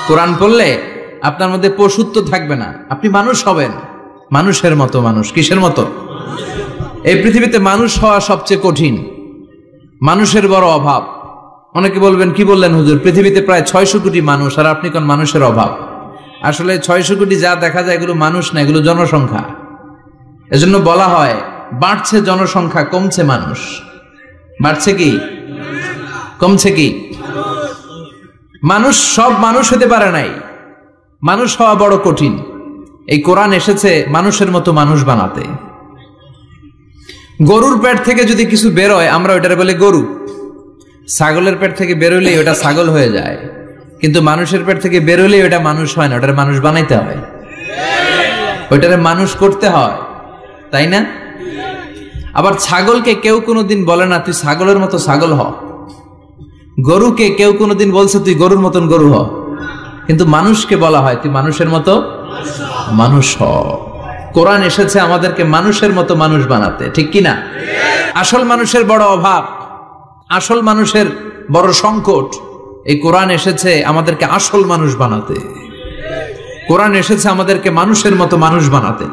কোরআন পড়লে আপনার মধ্যে পশুত্ব থাকবে না, আপনি মানুষ হবেন, মানুষের মতো মানুষ। কিসের মতো? এই পৃথিবীতে মানুষ হওয়া সবচেয়ে কঠিন, মানুষের বড় অভাব। অনেকে বলবেন, কি বললেন হুজুর, পৃথিবীতে প্রায় 600 কোটি মানুষ আর আপনি কোন মানুষের অভাব? আসলে 600 কোটি যা দেখা যায় এগুলো মানুষ না, এগুলো জনসংখ্যা। এজন্য বলা হয় বাড়ছে জনসংখ্যা, কমছে মানুষ। বাড়ছে কি কমছে কি? মানুষ সব মানুষ হতে পারে নাই, মানুষ হওয়া বড় কঠিন। এই কোরআন এসেছে মানুষের মতো মানুষ বানাতে। গরুর পেট থেকে যদি কিছু বেরোয় আমরা ওইটারে বলে গরু, ছাগলের পেট থেকে বেরোলেই ওটা ছাগল হয়ে যায়, কিন্তু মানুষের পেট থেকে বেরোলেই ওটা মানুষ হয় না, ওটারে মানুষ বানাইতে হয়, ওইটারে মানুষ করতে হয়, তাই না? আবার ছাগলকে কেউ কোনোদিন বলে না তুই ছাগলের মতো ছাগল হ, গরুকে কেউ কোনোদিন বলছে তুই গরুর মতন গরু হ, কিন্তু মানুষকে বলা হয় তুই মানুষের মতো মানুষ হ। কোরআন এসেছে আমাদেরকে মানুষের মতো মানুষ বানাতে, ঠিক কি না? আসল মানুষের বড় অভাব, আসল মানুষের বড় সংকট। এই কোরআন এসেছে আমাদেরকে আসল মানুষ বানাতে, কোরআন এসেছে আমাদেরকে মানুষের মতো মানুষ বানাতে।